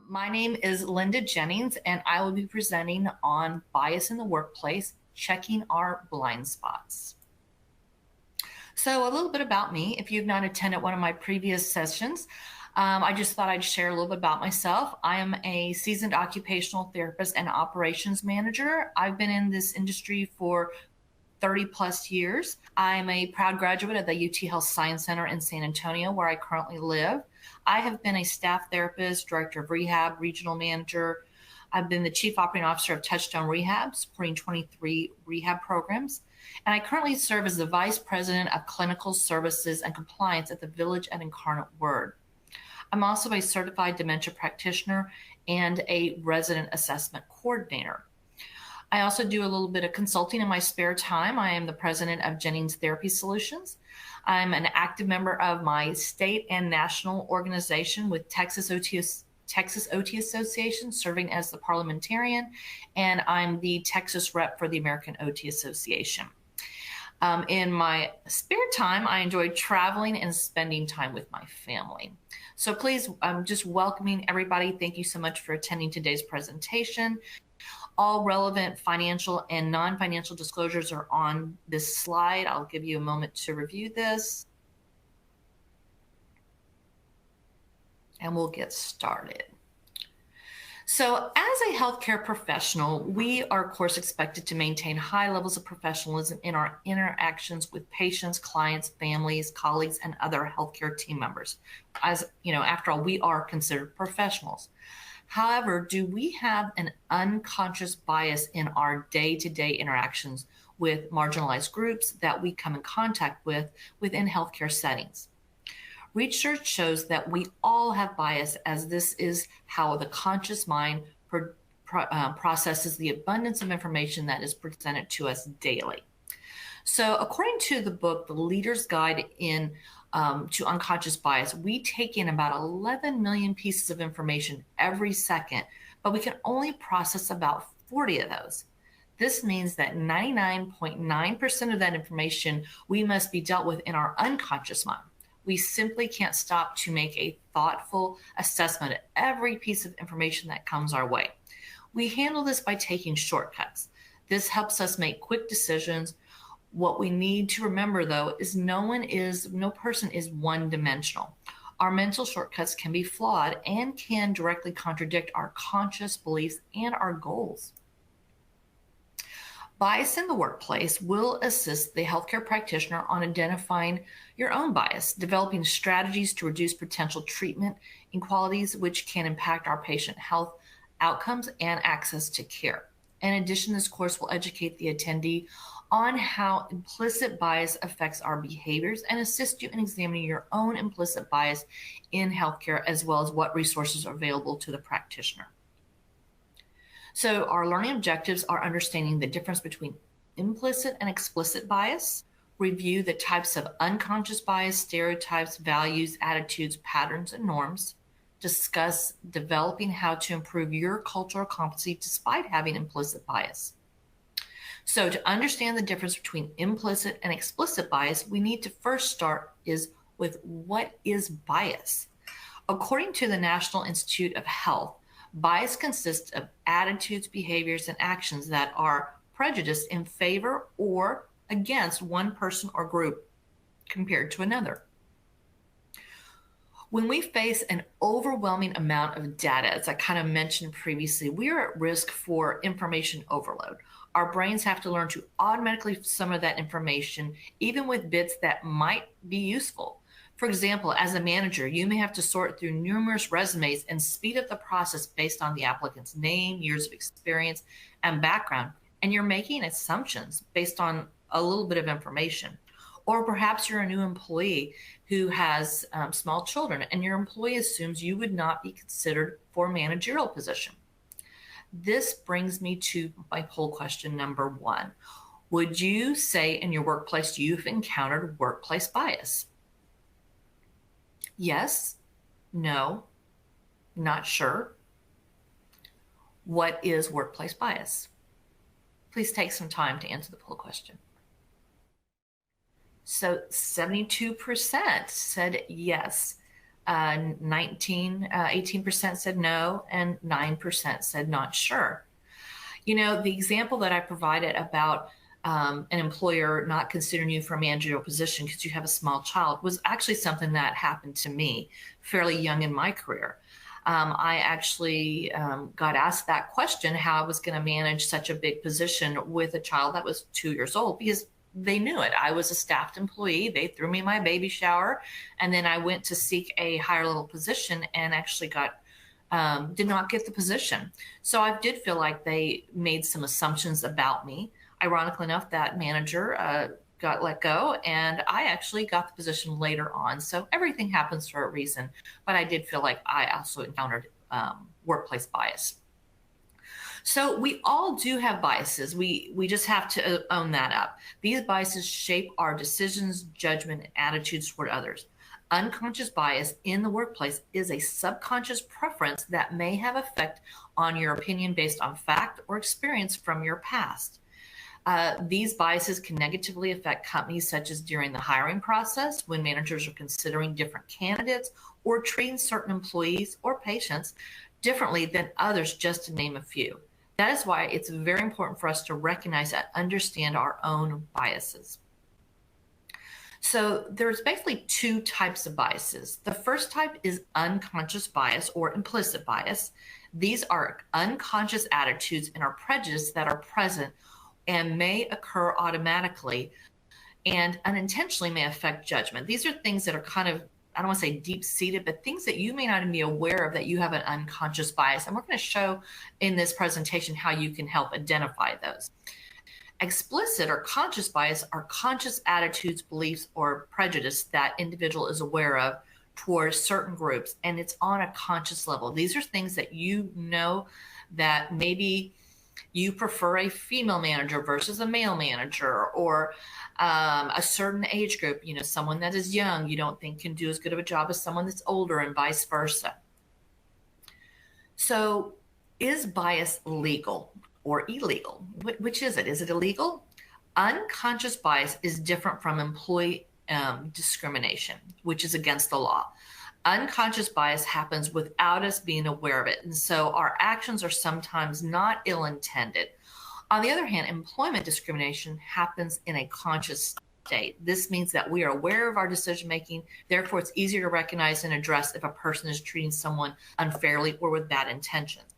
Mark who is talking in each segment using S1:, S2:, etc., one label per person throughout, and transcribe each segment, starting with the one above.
S1: My name is Linda Jennings, and I will be presenting on bias in the workplace, checking our blind spots. So, a little bit about me. If you've not attended one of my previous sessions, I just thought I'd share a little bit about myself. I am a seasoned occupational therapist and operations manager. I've been in this industry for 30 plus years. I'm a proud graduate of the UT Health Science Center in San Antonio, where I currently live. I have been a staff therapist, director of rehab, regional manager. I've been the chief operating officer of Touchstone Rehab, supporting 23 rehab programs. And I currently serve as the vice president of clinical services and compliance at the Village at Incarnate Word. I'm also a certified dementia practitioner and a resident assessment coordinator. I also do a little bit of consulting in my spare time. I am the president of Jennings Therapy Solutions. I'm an active member of my state and national organization with Texas OT Association, serving as the parliamentarian, and I'm the Texas rep for the American OT Association. In my spare time, I enjoy traveling and spending time with my family. So please, I'm just welcoming everybody. Thank you so much for attending today's presentation. All relevant financial and non-financial disclosures are on this slide. I'll give you a moment to review this. And we'll get started. So as a healthcare professional, we are, of course, expected to maintain high levels of professionalism in our interactions with patients, clients, families, colleagues, and other healthcare team members. As you know, after all, we are considered professionals. However, do we have an unconscious bias in our day-to-day interactions with marginalized groups that we come in contact with within healthcare settings? Research shows that we all have bias, as this is how the conscious mind processes the abundance of information that is presented to us daily. So according to the book, The Leader's Guide to Unconscious Bias, we take in about 11 million pieces of information every second, but we can only process about 40 of those. This means that 99.9% of that information we must be dealt with in our unconscious mind. We simply can't stop to make a thoughtful assessment of every piece of information that comes our way. We handle this by taking shortcuts. This helps us make quick decisions. What we need to remember, though, is no person is one-dimensional. Our mental shortcuts can be flawed and can directly contradict our conscious beliefs and our goals. Bias in the workplace will assist the healthcare practitioner on identifying your own bias, developing strategies to reduce potential treatment inequalities, which can impact our patient health outcomes and access to care. In addition, this course will educate the attendee on how implicit bias affects our behaviors and assist you in examining your own implicit bias in healthcare, as well as what resources are available to the practitioner. So our learning objectives are understanding the difference between implicit and explicit bias, review the types of unconscious bias, stereotypes, values, attitudes, patterns, and norms, discuss developing how to improve your cultural competency despite having implicit bias. So to understand the difference between implicit and explicit bias, we need to first start with what is bias? According to the National Institute of Health, bias consists of attitudes, behaviors, and actions that are prejudiced in favor or against one person or group compared to another. When we face an overwhelming amount of data, as I kind of mentioned previously, we are at risk for information overload. Our brains have to learn to automatically summarize that information, even with bits that might be useful. For example, as a manager, you may have to sort through numerous resumes and speed up the process based on the applicant's name, years of experience, and background, and you're making assumptions based on a little bit of information. Or perhaps you're a new employee who has small children, and your employee assumes you would not be considered for a managerial position. This brings me to my poll question number 1. Would you say in your workplace you've encountered workplace bias? Yes, no, not sure. What is workplace bias? Please take some time to answer the poll question. So 72% said yes. 18% said no, and 9% said not sure. You know, the example that I provided about an employer not considering you for a managerial position because you have a small child was actually something that happened to me fairly young in my career. I actually got asked that question, how I was going to manage such a big position with a child that was 2 years old, because they knew it. I was a staffed employee. They threw me my baby shower, and then I went to seek a higher level position and actually did not get the position. So I did feel like they made some assumptions about me. Ironically enough, that manager got let go, and I actually got the position later on. So everything happens for a reason, but I did feel like I also encountered workplace bias. So we all do have biases. We just have to own that up. These biases shape our decisions, judgment, and attitudes toward others. Unconscious bias in the workplace is a subconscious preference that may have effect on your opinion based on fact or experience from your past. These biases can negatively affect companies, such as during the hiring process when managers are considering different candidates or treating certain employees or patients differently than others, just to name a few. That is why it's very important for us to recognize and understand our own biases. So there's basically two types of biases. The first type is unconscious bias or implicit bias. These are unconscious attitudes and our prejudice that are present and may occur automatically and unintentionally may affect judgment. These are things that are kind of, I don't want to say deep-seated, but things that you may not even be aware of that you have an unconscious bias. And we're going to show in this presentation how you can help identify those. Explicit or conscious bias are conscious attitudes, beliefs, or prejudice that individual is aware of towards certain groups, and it's on a conscious level. These are things that you know that maybe you prefer a female manager versus a male manager, or a certain age group, you know, someone that is young you don't think can do as good of a job as someone that's older, and vice versa. So is bias legal or illegal? Which is it? Is it illegal? Unconscious bias is different from employee discrimination, which is against the law. Unconscious bias happens without us being aware of it. And so our actions are sometimes not ill-intended. On the other hand, employment discrimination happens in a conscious state. This means that we are aware of our decision making. Therefore, it's easier to recognize and address if a person is treating someone unfairly or with bad intentions.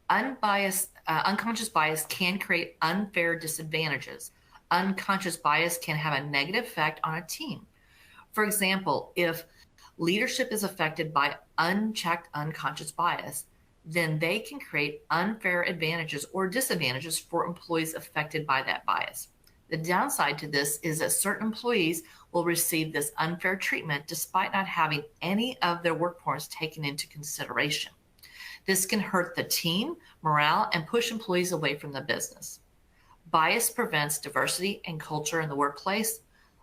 S1: Unconscious bias can create unfair disadvantages. Unconscious bias can have a negative effect on a team. For example, if leadership is affected by unchecked unconscious bias, then they can create unfair advantages or disadvantages for employees affected by that bias. The downside to this is that certain employees will receive this unfair treatment despite not having any of their work performance taken into consideration. This can hurt the team morale and push employees away from the business. Bias prevents diversity and culture in the workplace.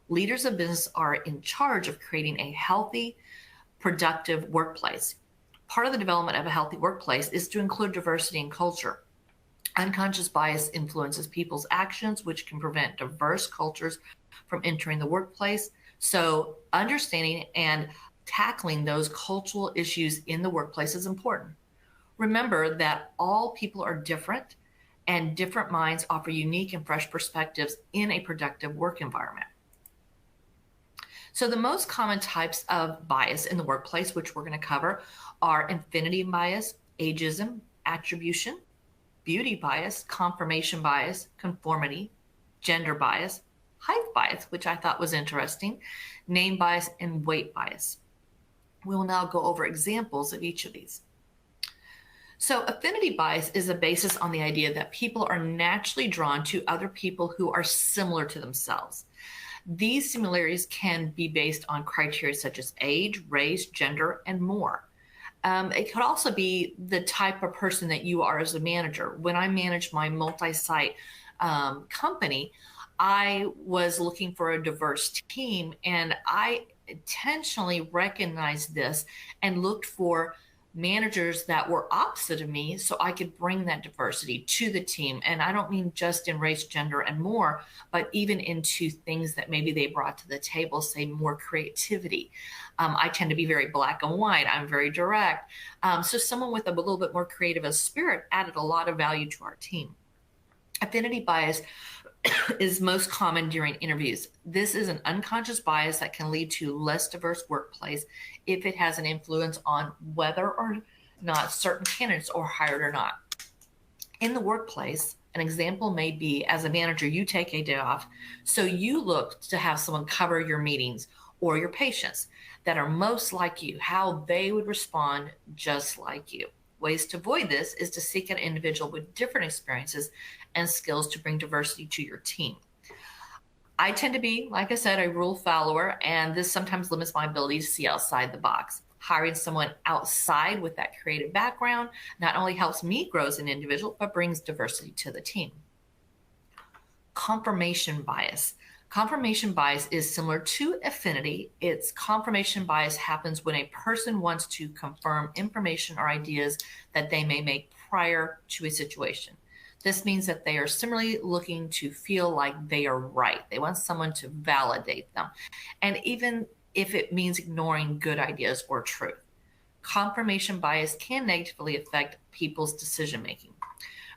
S1: Leaders of business are in charge of creating a healthy, productive workplace. Part of the development of a healthy workplace is to include diversity and culture. Unconscious bias influences people's actions, which can prevent diverse cultures from entering the workplace. So understanding and tackling those cultural issues in the workplace is important. Remember that all people are different, and different minds offer unique and fresh perspectives in a productive work environment. So the most common types of bias in the workplace, which we're going to cover, are affinity bias, ageism, attribution, beauty bias, confirmation bias, conformity, gender bias, height bias, which I thought was interesting, name bias, and weight bias. We will now go over examples of each of these. So affinity bias is a basis on the idea that people are naturally drawn to other people who are similar to themselves. These similarities can be based on criteria such as age, race, gender, and more. It could also be the type of person that you are as a manager. When I managed my multi-site company, I was looking for a diverse team, and I intentionally recognized this and looked for managers that were opposite of me so I could bring that diversity to the team. And I don't mean just in race, gender, and more, but even into things that maybe they brought to the table, say more creativity. I tend to be very black and white. I'm very direct. So someone with a little bit more creative a spirit added a lot of value to our team. Affinity bias is most common during interviews. This is an unconscious bias that can lead to less diverse workplace if it has an influence on whether or not certain candidates are hired or not. In the workplace, an example may be, as a manager, you take a day off, so you look to have someone cover your meetings or your patients that are most like you, how they would respond just like you. Ways to avoid this is to seek an individual with different experiences and skills to bring diversity to your team. I tend to be, like I said, a rule follower, and this sometimes limits my ability to see outside the box. Hiring someone outside with that creative background not only helps me grow as an individual, but brings diversity to the team. Confirmation bias. Confirmation bias is similar to affinity. Its confirmation bias happens when a person wants to confirm information or ideas that they may make prior to a situation. This means that they are similarly looking to feel like they are right. They want someone to validate them. And even if it means ignoring good ideas or truth. Confirmation bias can negatively affect people's decision making.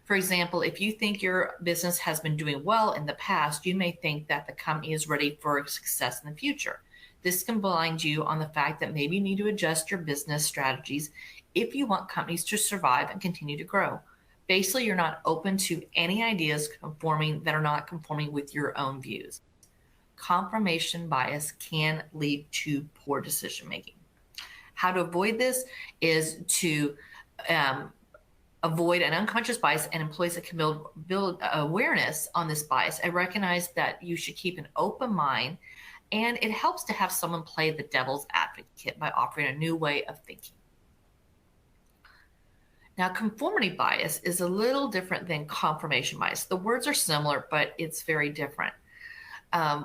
S1: For example, if you think your business has been doing well in the past, you may think that the company is ready for success in the future. This can blind you on the fact that maybe you need to adjust your business strategies if you want companies to survive and continue to grow. Basically, you're not open to any ideas that are not conforming with your own views. Confirmation bias can lead to poor decision making. How to avoid this is to avoid an unconscious bias, and employees that can build awareness on this bias and recognize that you should keep an open mind. And it helps to have someone play the devil's advocate by offering a new way of thinking. Now, conformity bias is a little different than confirmation bias. The words are similar, but it's very different.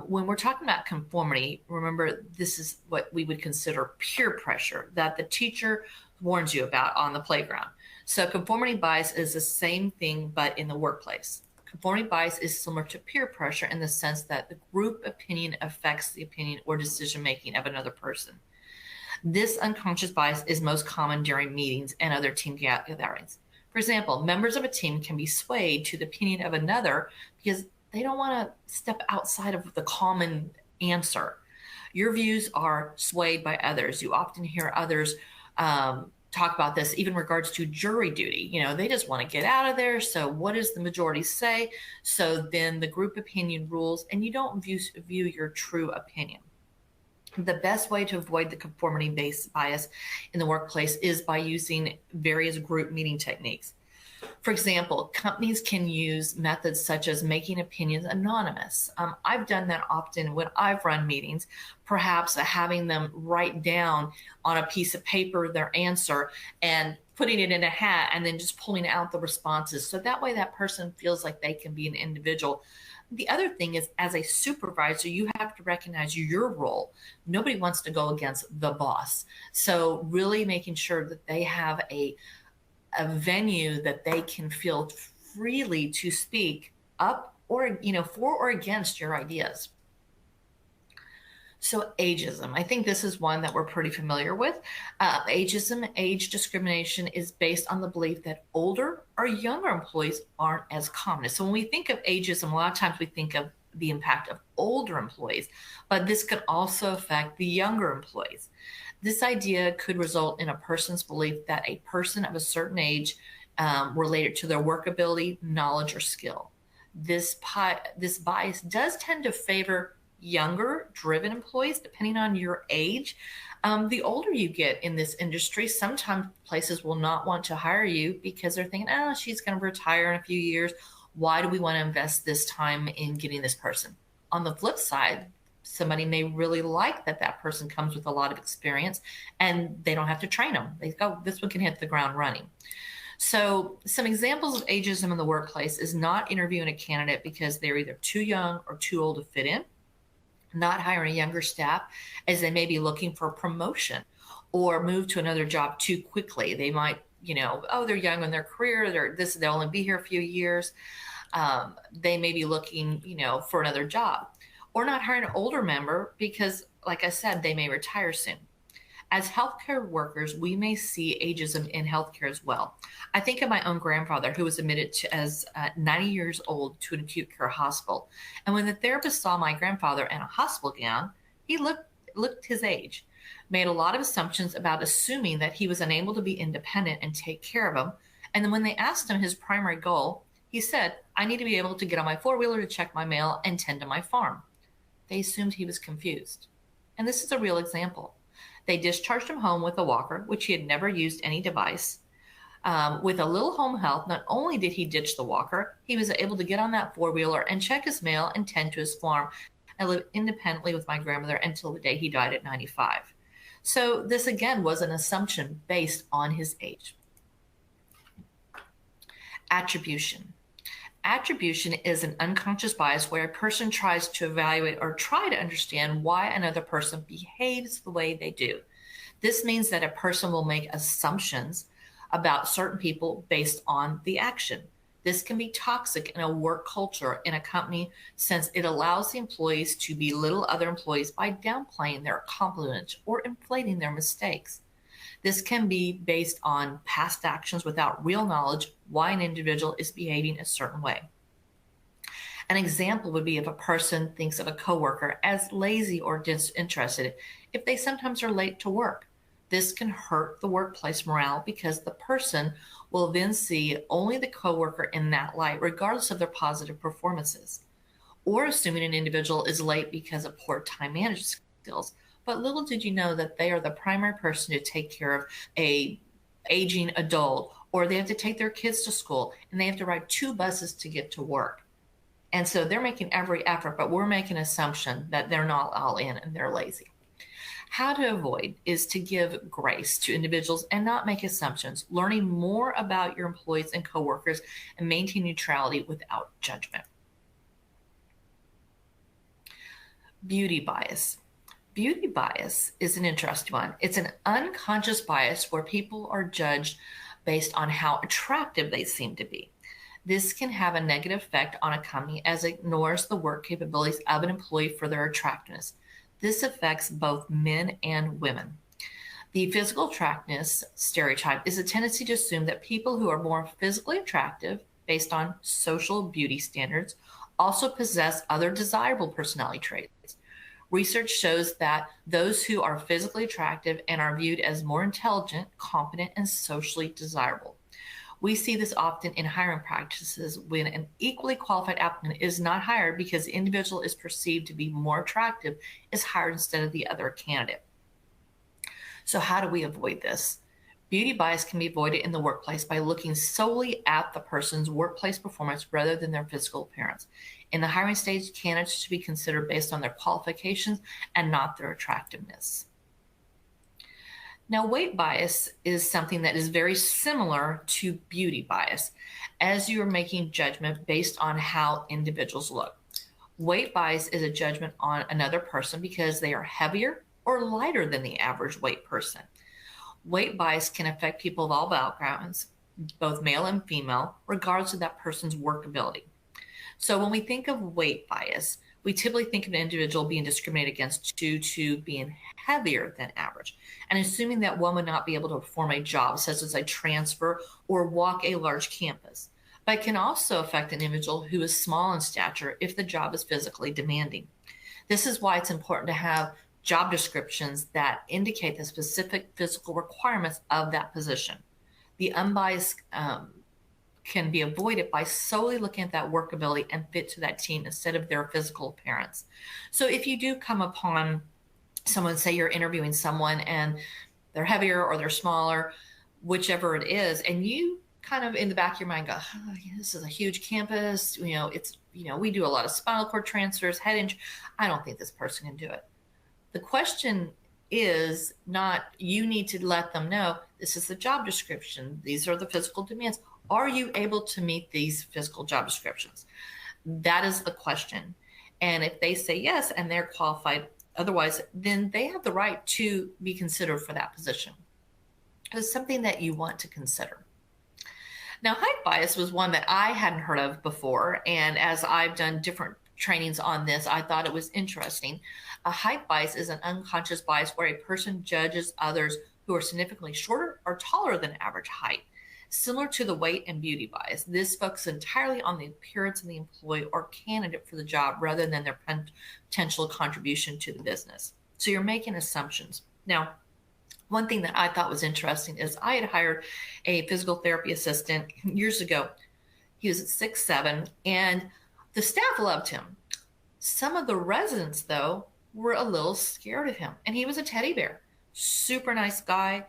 S1: When we're talking about conformity, remember, this is what we would consider peer pressure that the teacher warns you about on the playground. So conformity bias is the same thing, but in the workplace. Conformity bias is similar to peer pressure in the sense that the group opinion affects the opinion or decision-making of another person. This unconscious bias is most common during meetings and other team gatherings. For example, members of a team can be swayed to the opinion of another because they don't want to step outside of the common answer. Your views are swayed by others. You often hear others talk about this, even in regards to jury duty. They just want to get out of there. So what does the majority say? So then the group opinion rules, and you don't view your true opinion. The best way to avoid the conformity-based bias in the workplace is by using various group meeting techniques. For example, companies can use methods such as making opinions anonymous. I've done that often when I've run meetings, perhaps having them write down on a piece of paper their answer and putting it in a hat and then just pulling out the responses. So that way that person feels like they can be an individual. The other thing is, as a supervisor, you have to recognize your role. Nobody wants to go against the boss. So really making sure that they have a venue that they can feel freely to speak up or, for or against your ideas. So ageism, I think this is one that we're pretty familiar with. Ageism, age discrimination, is based on the belief that older or younger employees aren't as common. So when we think of ageism, a lot of times we think of the impact of older employees, but this could also affect the younger employees. This idea could result in a person's belief that a person of a certain age related to their work ability, knowledge, or skill. This bias does tend to favor younger, driven employees, depending on your age. The older you get in this industry, sometimes places will not want to hire you because they're thinking, she's going to retire in a few years. Why do we want to invest this time in getting this person? On the flip side, somebody may really like that person comes with a lot of experience and they don't have to train them. They go, this one can hit the ground running. So some examples of ageism in the workplace is not interviewing a candidate because they're either too young or too old to fit in, not hiring younger staff as they may be looking for promotion, or move to another job too quickly. They might, oh, they're young in their career, they'll only be here a few years. They may be looking, for another job, or not hire an older member because, like I said, they may retire soon. As healthcare workers, we may see ageism in healthcare as well. I think of my own grandfather, who was admitted as 90 years old to an acute care hospital. And when the therapist saw my grandfather in a hospital gown, he looked his age, made a lot of assumptions about assuming that he was unable to be independent and take care of him. And then when they asked him his primary goal, he said, "I need to be able to get on my four-wheeler to check my mail and tend to my farm." They assumed he was confused. And this is a real example. They discharged him home with a walker, which he had never used any device. With a little home health, not only did he ditch the walker, he was able to get on that four-wheeler and check his mail and tend to his farm and live independently with my grandmother until the day he died at 95. So this, again, was an assumption based on his age. Attribution. Attribution is an unconscious bias where a person tries to evaluate or try to understand why another person behaves the way they do. This means that a person will make assumptions about certain people based on the action. This can be toxic in a work culture in a company since it allows the employees to belittle other employees by downplaying their accomplishments or inflating their mistakes. This can be based on past actions without real knowledge why an individual is behaving a certain way. An example would be if a person thinks of a coworker as lazy or disinterested if they sometimes are late to work. This can hurt the workplace morale because the person will then see only the coworker in that light, regardless of their positive performances. Or assuming an individual is late because of poor time management skills. But little did you know that they are the primary person to take care of a aging adult, or they have to take their kids to school and they have to ride 2 buses to get to work. And so they're making every effort, but we're making an assumption that they're not all in and they're lazy. How to avoid is to give grace to individuals and not make assumptions, learning more about your employees and coworkers and maintain neutrality without judgment. Beauty bias. Beauty bias is an interesting one. It's an unconscious bias where people are judged based on how attractive they seem to be. This can have a negative effect on a company as it ignores the work capabilities of an employee for their attractiveness. This affects both men and women. The physical attractiveness stereotype is a tendency to assume that people who are more physically attractive based on social beauty standards also possess other desirable personality traits. Research shows that those who are physically attractive and are viewed as more intelligent, competent, and socially desirable. We see this often in hiring practices when an equally qualified applicant is not hired because the individual is perceived to be more attractive is hired instead of the other candidate. So how do we avoid this? Beauty bias can be avoided in the workplace by looking solely at the person's workplace performance rather than their physical appearance. In the hiring stage, candidates should be considered based on their qualifications and not their attractiveness. Now, weight bias is something that is very similar to beauty bias, as you are making judgment based on how individuals look. Weight bias is a judgment on another person because they are heavier or lighter than the average weight person. Weight bias can affect people of all backgrounds, both male and female, regardless of that person's work ability. So when we think of weight bias, we typically think of an individual being discriminated against due to being heavier than average, and assuming that one would not be able to perform a job, such as a transfer or walk a large campus. But it can also affect an individual who is small in stature if the job is physically demanding. This is why it's important to have job descriptions that indicate the specific physical requirements of that position. The unbiased can be avoided by solely looking at that work ability and fit to that team instead of their physical appearance. So if you do come upon someone, say you're interviewing someone and they're heavier or they're smaller, whichever it is, and you kind of in the back of your mind go, oh, this is a huge campus, we do a lot of spinal cord transfers, head injury. I don't think this person can do it. The question is not, you need to let them know this is the job description. These are the physical demands. Are you able to meet these physical job descriptions? That is the question. And if they say yes and they're qualified, otherwise, then they have the right to be considered for that position. It's something that you want to consider. Now, height bias was one that I hadn't heard of before, and as I've done different trainings on this, I thought it was interesting. A height bias is an unconscious bias where a person judges others who are significantly shorter or taller than average height. Similar to the weight and beauty bias, this focuses entirely on the appearance of the employee or candidate for the job rather than their potential contribution to the business. So you're making assumptions. Now, one thing that I thought was interesting is I had hired a physical therapy assistant years ago. He was at 6'7", and the staff loved him. Some of the residents, though, were a little scared of him, and he was a teddy bear. Super nice guy,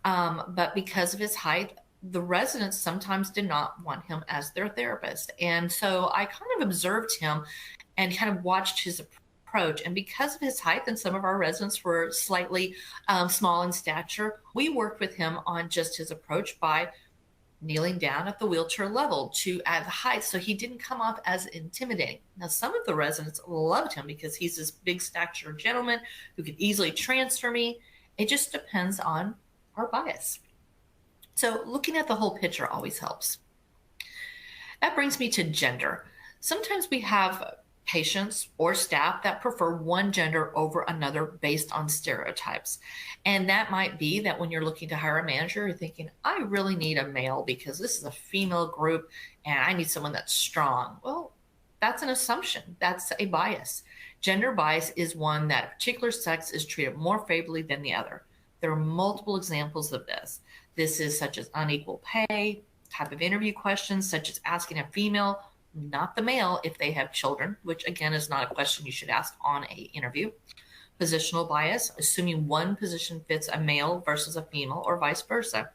S1: but because of his height, the residents sometimes did not want him as their therapist. And so I kind of observed him and kind of watched his approach. And because of his height, and some of our residents were slightly small in stature, we worked with him on just his approach by kneeling down at the wheelchair level to add the height so he didn't come off as intimidating. Now, some of the residents loved him because he's this big stature gentleman who could easily transfer me. It just depends on our bias. So looking at the whole picture always helps. That brings me to gender. Sometimes we have patients or staff that prefer one gender over another based on stereotypes. And that might be that when you're looking to hire a manager, you're thinking, I really need a male because this is a female group and I need someone that's strong. Well, that's an assumption. That's a bias. Gender bias is one that a particular sex is treated more favorably than the other. There are multiple examples of this. This is such as unequal pay, type of interview questions, such as asking a female, not the male, if they have children, which again is not a question you should ask on an interview. Positional bias, assuming one position fits a male versus a female or vice versa.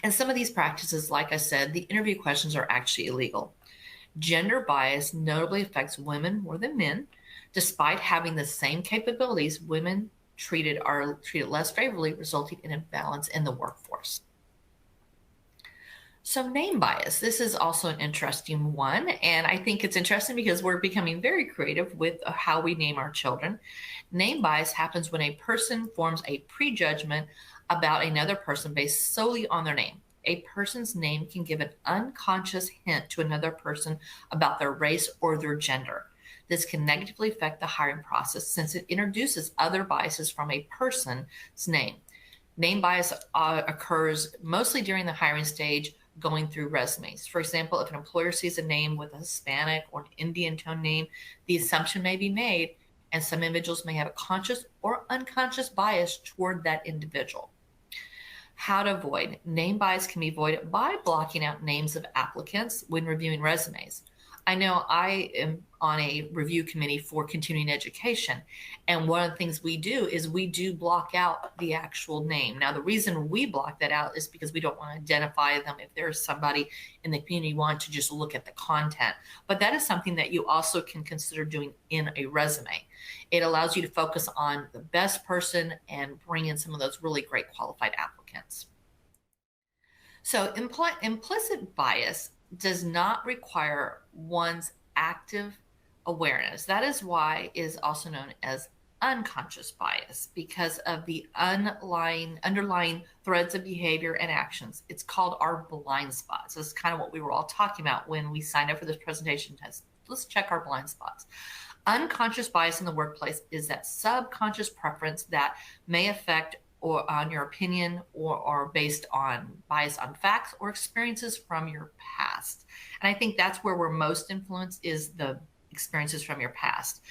S1: And some of these practices, like I said, the interview questions are actually illegal. Gender bias notably affects women more than men. Despite having the same capabilities, women are treated less favorably, resulting in imbalance in the workforce. So name bias, this is also an interesting one. And I think it's interesting because we're becoming very creative with how we name our children. Name bias happens when a person forms a prejudgment about another person based solely on their name. A person's name can give an unconscious hint to another person about their race or their gender. This can negatively affect the hiring process since it introduces other biases from a person's name. Name bias occurs mostly during the hiring stage, going through resumes. For example, if an employer sees a name with a Hispanic or an Indian tone name, the assumption may be made, and some individuals may have a conscious or unconscious bias toward that individual. How to avoid. Name bias can be avoided by blocking out names of applicants when reviewing resumes. I know I am on a review committee for continuing education, and one of the things we do is we do block out the actual name. Now, the reason we block that out is because we don't want to identify them if there's somebody in the community who wants to just look at the content. But that is something that you also can consider doing in a resume. It allows you to focus on the best person and bring in some of those really great qualified applicants. So implicit bias does not require one's active awareness. That is why it is also known as unconscious bias, because of the underlying threads of behavior and actions. It's called our blind spots. This is kind of what we were all talking about when we signed up for this presentation test. Let's check our blind spots. Unconscious bias in the workplace is that subconscious preference that may affect or on your opinion or based on bias on facts or experiences from your past. And I think that's where we're most influenced, is the experiences from your past.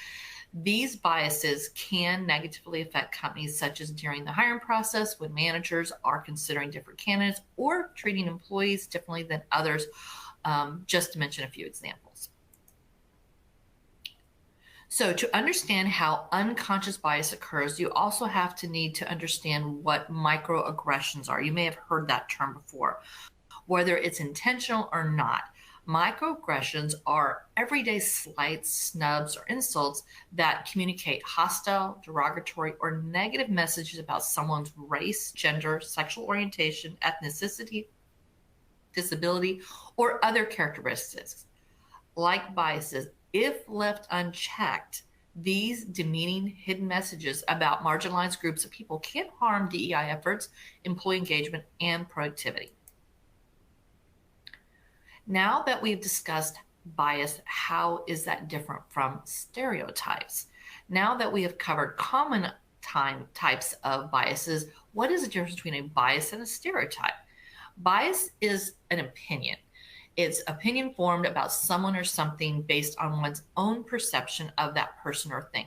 S1: These biases can negatively affect companies, such as during the hiring process when managers are considering different candidates or treating employees differently than others, just to mention a few examples. So to understand how unconscious bias occurs, you also have to need to understand what microaggressions are. You may have heard that term before, whether it's intentional or not. Microaggressions are everyday slights, snubs, or insults that communicate hostile, derogatory, or negative messages about someone's race, gender, sexual orientation, ethnicity, disability, or other characteristics. Like biases, if left unchecked, These demeaning hidden messages about marginalized groups of people can harm DEI efforts, employee engagement, and productivity. Now that we've discussed bias, how is that different from stereotypes? Now that we have covered common types of biases, what is the difference between a bias and a stereotype? Bias is an opinion. It's opinion formed about someone or something based on one's own perception of that person or thing.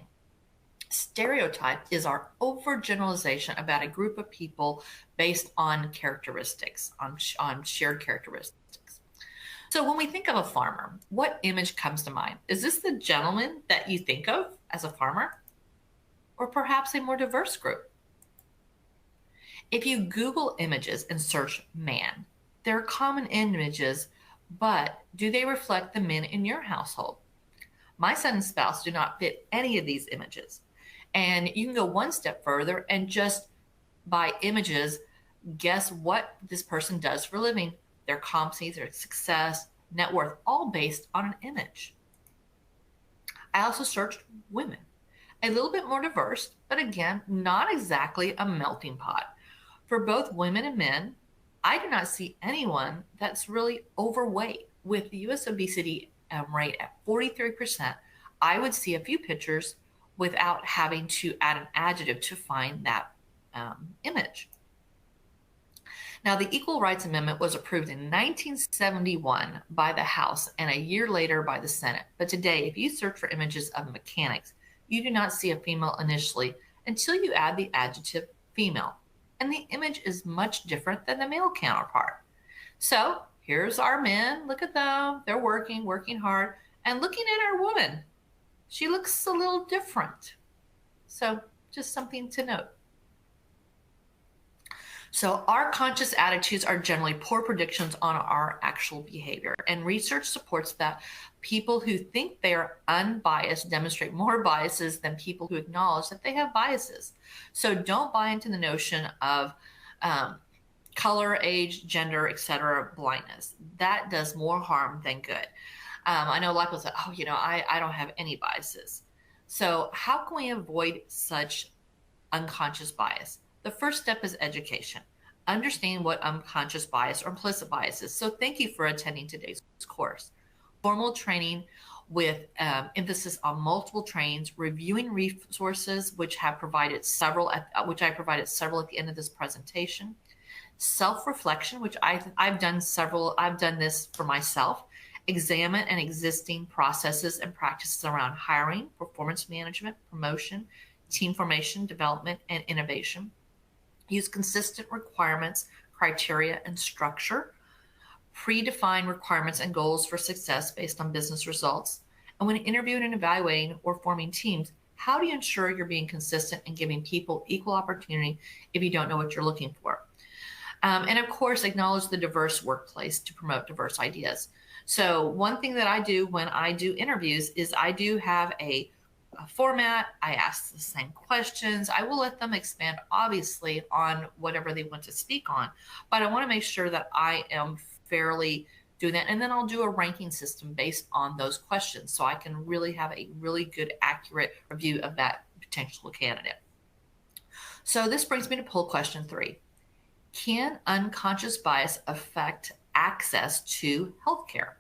S1: Stereotype is our overgeneralization about a group of people based on characteristics, on shared characteristics. So when we think of a farmer, what image comes to mind? Is this the gentleman that you think of as a farmer? Or perhaps a more diverse group? If you Google images and search man, there are common images, but do they reflect the men in your household? My son and spouse do not fit any of these images. And you can go one step further and just by images, guess what this person does for a living, their competencies, their success, net worth, all based on an image. I also searched women, a little bit more diverse, but again, not exactly a melting pot. For both women and men, I do not see anyone that's really overweight. With the US obesity rate at 43%, I would see a few pictures without having to add an adjective to find that image. Now, the Equal Rights Amendment was approved in 1971 by the House and a year later by the Senate. But today, if you search for images of mechanics, you do not see a female initially until you add the adjective female. And the image is much different than the male counterpart. So here's our men. Look at them. They're working hard. And looking at our woman, she looks a little different. So just something to note. So our conscious attitudes are generally poor predictions on our actual behavior. And research supports that people who think they are unbiased demonstrate more biases than people who acknowledge that they have biases. So don't buy into the notion of color, age, gender, etc., blindness. That does more harm than good. I know a lot of people say, oh, I don't have any biases. So how can we avoid such unconscious bias? The first step is education. Understand what unconscious bias or implicit bias is. So thank you for attending today's course. Formal training with emphasis on multiple trainings, reviewing resources, which I provided several at the end of this presentation. Self-reflection, which I've done this for myself. Examine an existing processes and practices around hiring, performance management, promotion, team formation, development, and innovation. Use consistent requirements, criteria, and structure. Predefine requirements and goals for success based on business results. And when interviewing and evaluating or forming teams, how do you ensure you're being consistent and giving people equal opportunity if you don't know what you're looking for? And of course, acknowledge the diverse workplace to promote diverse ideas. So one thing that I do when I do interviews is I do have a format. I ask the same questions. I will let them expand, obviously, on whatever they want to speak on, but I want to make sure that I am fairly doing that. And then I'll do a ranking system based on those questions so I can really have a really good, accurate review of that potential candidate. So this brings me to poll question 3. Can unconscious bias affect access to healthcare?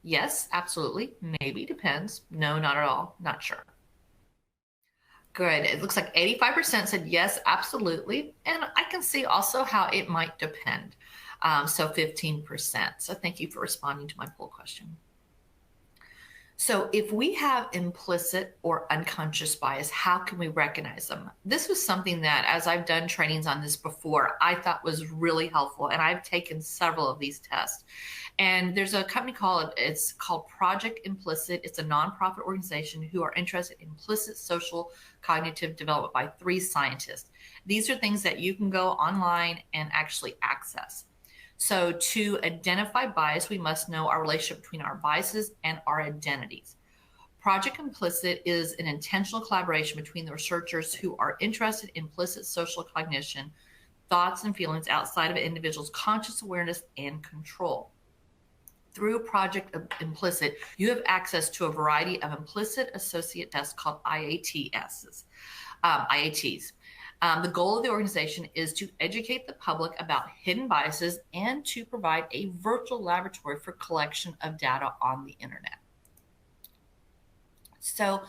S1: Yes, absolutely. Maybe, depends. No, not at all. Not sure. Good. It looks like 85% said yes, absolutely. And I can see also how it might depend. So 15%. So thank you for responding to my poll question. So if we have implicit or unconscious bias, how can we recognize them? This was something that, as I've done trainings on this before, I thought was really helpful. And I've taken several of these tests. And there's a company called Project Implicit. It's a nonprofit organization who are interested in implicit social cognitive development by 3 scientists. These are things that you can go online and actually access. So to identify bias, we must know our relationship between our biases and our identities. Project Implicit is an intentional collaboration between the researchers who are interested in implicit social cognition, thoughts and feelings outside of an individual's conscious awareness and control. Through Project Implicit, you have access to a variety of implicit associate tests called IATs. IATs. The goal of the organization is to educate the public about hidden biases and to provide a virtual laboratory for collection of data on the internet. So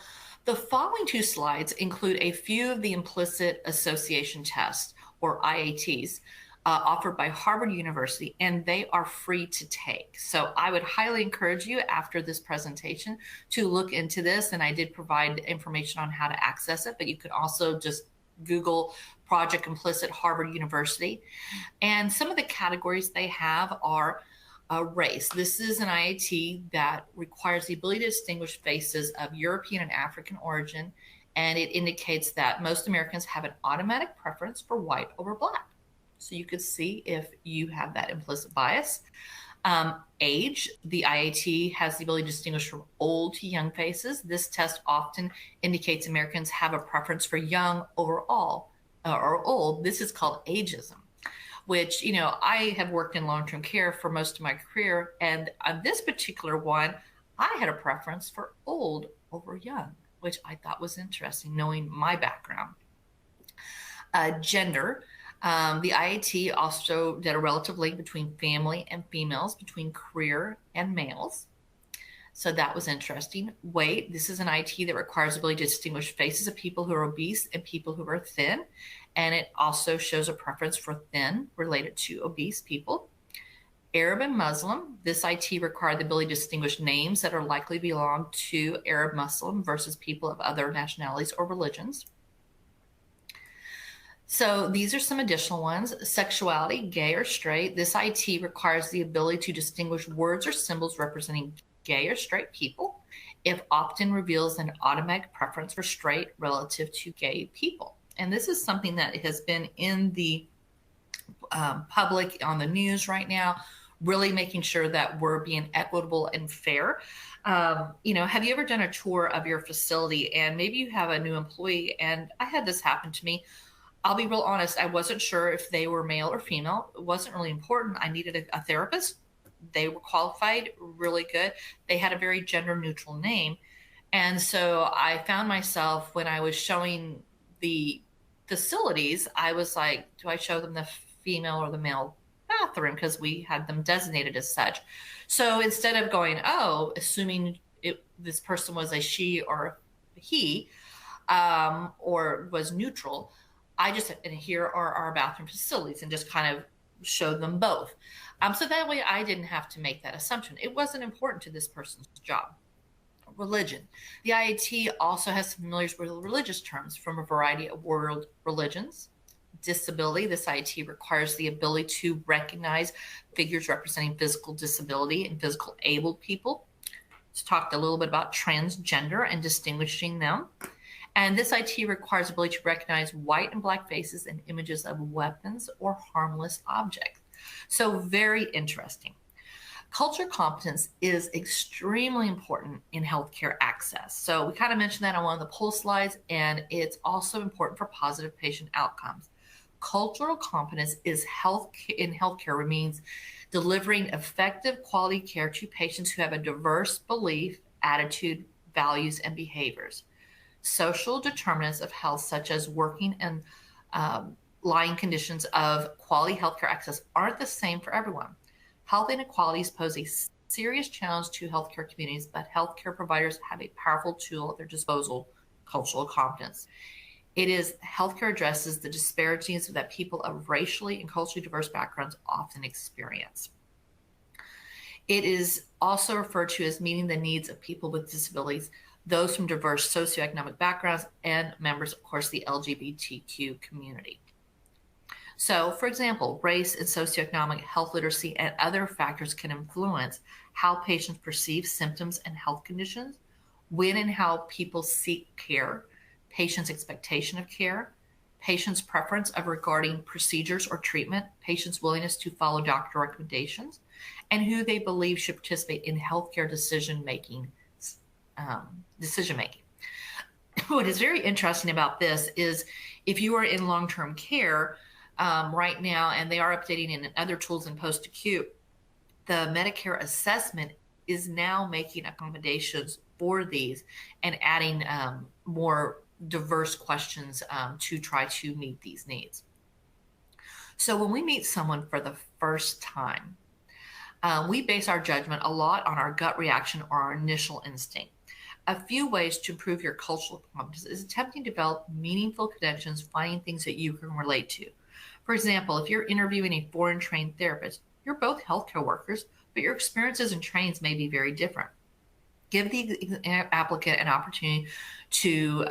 S1: the following two slides include a few of the implicit association tests, or IATs, offered by Harvard University, and they are free to take. So I would highly encourage you after this presentation to look into this, and I did provide information on how to access it, but you could also just Google Project Implicit Harvard University. And some of the categories they have are race. This is an IAT that requires the ability to distinguish faces of European and African origin, and it indicates that most Americans have an automatic preference for white over black. So you could see if you have that implicit bias. Age, the IAT has the ability to distinguish from old to young faces. This test often indicates Americans have a preference for young overall or old. This is called ageism, which, you know, I have worked in long-term care for most of my career. And on this particular one, I had a preference for old over young, which I thought was interesting, knowing my background. Gender. The IAT also did a relative link between family and females, between career and males. So that was interesting. Weight, this is an IAT that requires the ability to distinguish faces of people who are obese and people who are thin. And it also shows a preference for thin related to obese people. Arab and Muslim, this IAT required the ability to distinguish names that are likely to belong to Arab Muslim versus people of other nationalities or religions. So these are some additional ones. Sexuality, gay or straight. This IAT requires the ability to distinguish words or symbols representing gay or straight people. It often reveals an automatic preference for straight relative to gay people. And this is something that has been in the public on the news right now, really making sure that we're being equitable and fair. You know, have you ever done a tour of your facility and maybe you have a new employee? And I had this happen to me. I'll be real honest, I wasn't sure if they were male or female. It wasn't really important. I needed a therapist. They were qualified, really good. They had a very gender neutral name. And so I found myself when I was showing the facilities, I was like, do I show them the female or the male bathroom? Because we had them designated as such. So instead of going, oh, assuming this person was a she or a he, or was neutral, I just, and here are our bathroom facilities, and just kind of showed them both. So that way I didn't have to make that assumption. It wasn't important to this person's job. Religion. The IAT also has familiar with religious terms from a variety of world religions. Disability. This IAT requires the ability to recognize figures representing physical disability and physical abled people. Let's talk a little bit about transgender and distinguishing them. And this IAT requires the ability to recognize white and black faces and images of weapons or harmless objects. So very interesting. Cultural competence is extremely important in healthcare access. So we kind of mentioned that on one of the poll slides, and it's also important for positive patient outcomes. Cultural competence is in healthcare means delivering effective quality care to patients who have a diverse belief, attitude, values, and behaviors. Social determinants of health, such as working and lying conditions of quality healthcare access, aren't the same for everyone. Health inequalities pose a serious challenge to healthcare communities, but healthcare providers have a powerful tool at their disposal: cultural competence. Healthcare addresses the disparities that people of racially and culturally diverse backgrounds often experience. It is also referred to as meeting the needs of people with disabilities, those from diverse socioeconomic backgrounds, and members, of course, the LGBTQ community. So, for example, race and socioeconomic, health literacy, and other factors can influence how patients perceive symptoms and health conditions, when and how people seek care, patients' expectation of care, patients' preference of regarding procedures or treatment, patients' willingness to follow doctor recommendations, and who they believe should participate in healthcare decision-making. What is very interesting about this is if you are in long-term care right now, and they are updating in other tools in post-acute, the Medicare assessment is now making accommodations for these and adding more diverse questions to try to meet these needs. So when we meet someone for the first time, we base our judgment a lot on our gut reaction or our initial instinct. A few ways to improve your cultural competence is attempting to develop meaningful connections, finding things that you can relate to. For example, if you're interviewing a foreign trained therapist, you're both healthcare workers, but your experiences and trainings may be very different. Give the applicant an opportunity to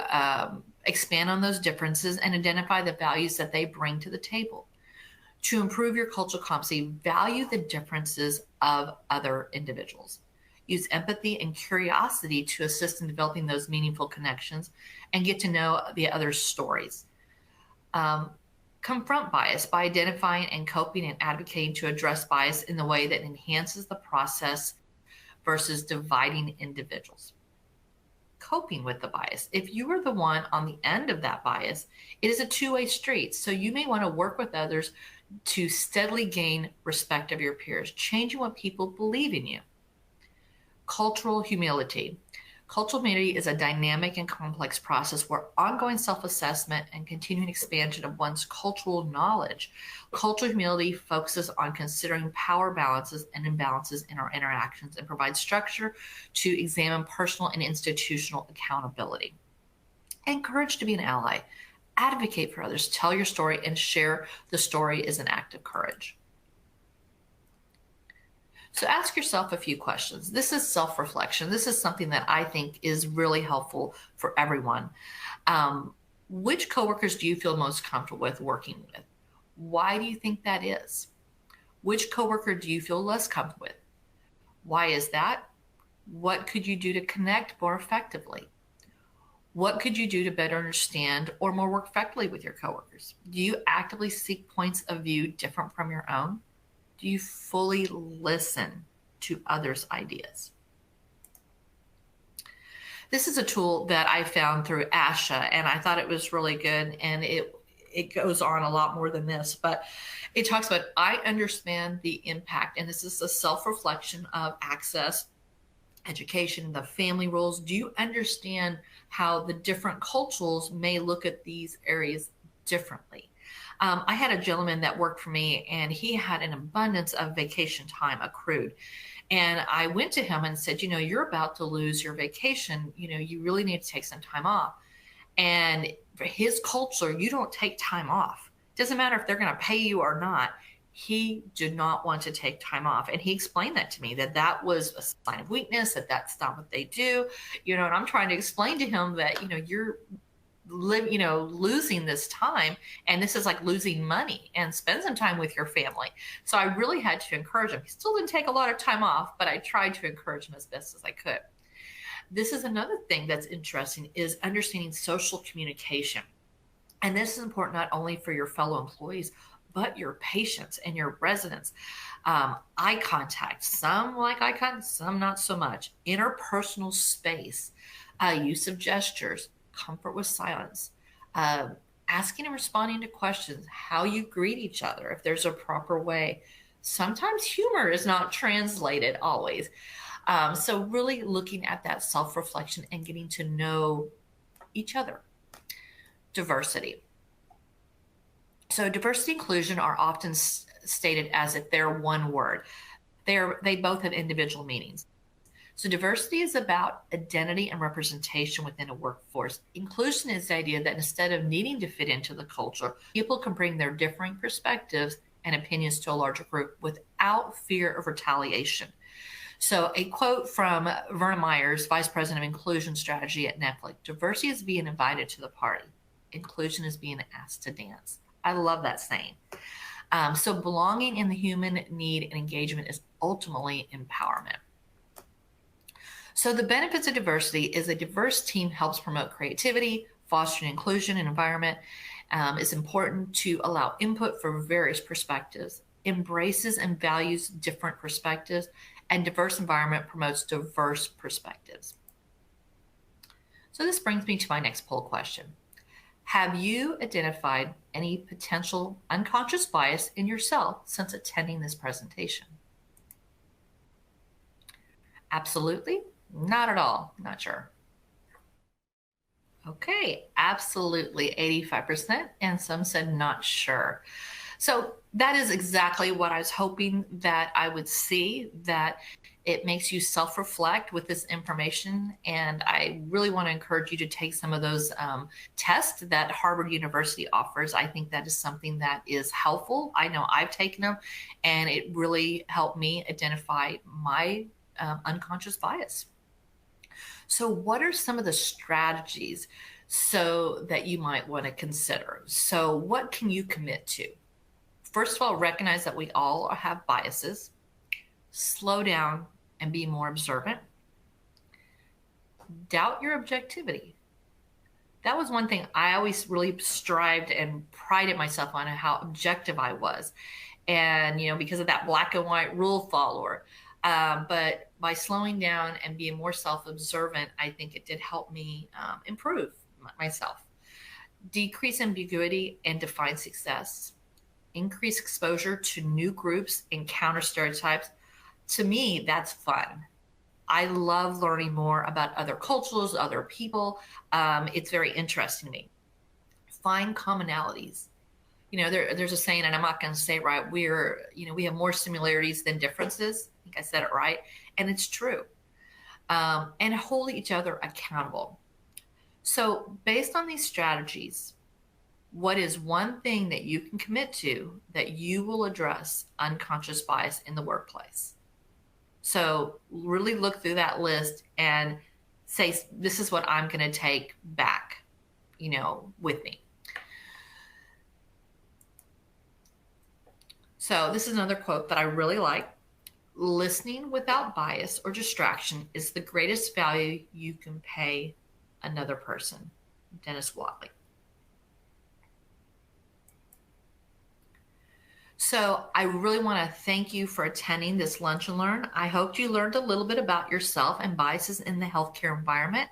S1: expand on those differences and identify the values that they bring to the table. To improve your cultural competency, value the differences of other individuals. Use empathy and curiosity to assist in developing those meaningful connections and get to know the other's stories. Confront bias by identifying and coping and advocating to address bias in the way that enhances the process versus dividing individuals. Coping with the bias. If you are the one on the end of that bias, it is a two-way street. So you may want to work with others to steadily gain respect of your peers, changing what people believe in you. Cultural humility. Cultural humility is a dynamic and complex process where ongoing self-assessment and continuing expansion of one's cultural knowledge. Cultural humility focuses on considering power balances and imbalances in our interactions and provides structure to examine personal and institutional accountability. Encourage to be an ally. Advocate for others. Tell your story and share the story is an act of courage. So ask yourself a few questions. This is self-reflection. This is something that I think is really helpful for everyone. Which coworkers do you feel most comfortable with working with? Why do you think that is? Which coworker do you feel less comfortable with? Why is that? What could you do to connect more effectively? What could you do to better understand or more work effectively with your coworkers? Do you actively seek points of view different from your own? Do you fully listen to others' ideas? This is a tool that I found through ASHA, and I thought it was really good, and it goes on a lot more than this, but it talks about, I understand the impact, and this is a self-reflection of access, education, the family roles. Do you understand how the different cultures may look at these areas differently? I had a gentleman that worked for me, and he had an abundance of vacation time accrued. And I went to him and said, you're about to lose your vacation. You really need to take some time off. And for his culture, you don't take time off. Doesn't matter if they're going to pay you or not. He did not want to take time off. And he explained that to me, that was a sign of weakness, that's not what they do. And I'm trying to explain to him that, you're losing this time, and this is like losing money, and spend some time with your family. So I really had to encourage him. He still didn't take a lot of time off, but I tried to encourage him as best as I could. This is another thing that's interesting, is understanding social communication. And this is important not only for your fellow employees, but your patients and your residents. Eye contact, some like eye contact, some not so much. Interpersonal space, use of gestures, comfort with silence, asking and responding to questions, how you greet each other, if there's a proper way. Sometimes humor is not translated always. So really looking at that self-reflection and getting to know each other. Diversity. So diversity and inclusion are often stated as if they're one word. They both have individual meanings. So diversity is about identity and representation within a workforce. Inclusion is the idea that instead of needing to fit into the culture, people can bring their differing perspectives and opinions to a larger group without fear of retaliation. So a quote from Verna Myers, Vice President of Inclusion Strategy at Netflix: diversity is being invited to the party. Inclusion is being asked to dance. I love that saying. So belonging in the human need and engagement is ultimately empowerment. So the benefits of diversity is a diverse team helps promote creativity, fostering inclusion and environment. It's important to allow input from various perspectives, embraces and values different perspectives, and diverse environment promotes diverse perspectives. So this brings me to my next poll question. Have you identified any potential unconscious bias in yourself since attending this presentation? Absolutely. Not at all. Not sure. Okay, absolutely 85%. And some said not sure. So that is exactly what I was hoping that I would see, that it makes you self-reflect with this information. And I really want to encourage you to take some of those tests that Harvard University offers. I think that is something that is helpful. I know I've taken them, and it really helped me identify my unconscious bias. So, what are some of the strategies so that you might want to consider? So, what can you commit to? First of all, recognize that we all have biases. Slow down and be more observant. Doubt your objectivity. That was one thing I always really strived and prided myself on, how objective I was. And, because of that black and white rule follower. But by slowing down and being more self observant, I think it did help me improve myself. Decrease ambiguity and define success. Increase exposure to new groups and counter stereotypes. To me, that's fun. I love learning more about other cultures, other people. It's very interesting to me. Find commonalities. There's a saying, and I'm not going to say it right. We have more similarities than differences. I think I said it right. And it's true. And hold each other accountable. So based on these strategies, what is one thing that you can commit to that you will address unconscious bias in the workplace? So really look through that list and say, this is what I'm going to take back, with me. So this is another quote that I really like. Listening without bias or distraction is the greatest value you can pay another person. Dennis Watley. So I really want to thank you for attending this Lunch and Learn. I hope you learned a little bit about yourself and biases in the healthcare environment.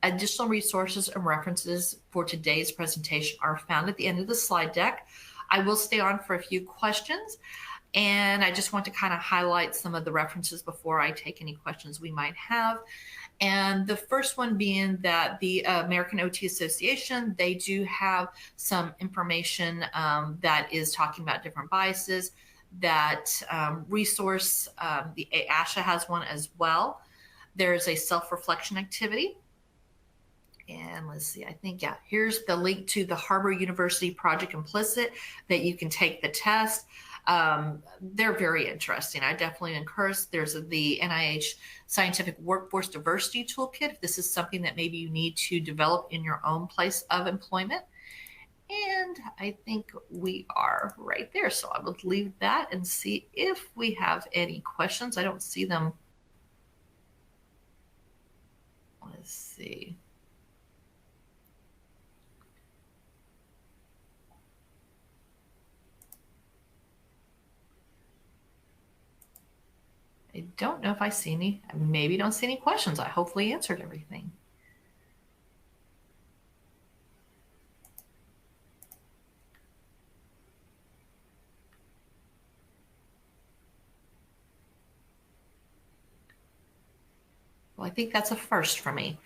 S1: Additional resources and references for today's presentation are found at the end of the slide deck. I will stay on for a few questions, and I just want to kind of highlight some of the references before I take any questions we might have. And the first one being that the American OT Association, they do have some information that is talking about different biases. That resource, the ASHA has one as well. There's a self-reflection activity. And let's see, I think, here's the link to the Harvard University Project Implicit that you can take the test. They're very interesting. I definitely encourage. There's the NIH Scientific Workforce Diversity Toolkit, if this is something that maybe you need to develop in your own place of employment. And I think we are right there. So I will leave that and see if we have any questions. I don't see them. Let's see. I don't know if I see any. I maybe don't see any questions. I hopefully answered everything. Well, I think that's a first for me.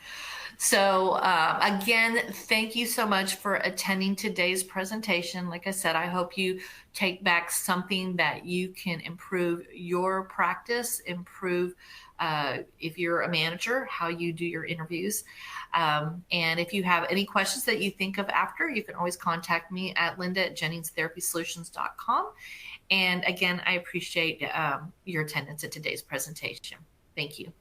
S1: So again, thank you so much for attending today's presentation. Like I said, I hope you take back something that you can improve your practice, improve if you're a manager, how you do your interviews. And if you have any questions that you think of after, you can always contact me at linda@jenningstherapysolutions.com. And again, I appreciate your attendance at today's presentation. Thank you.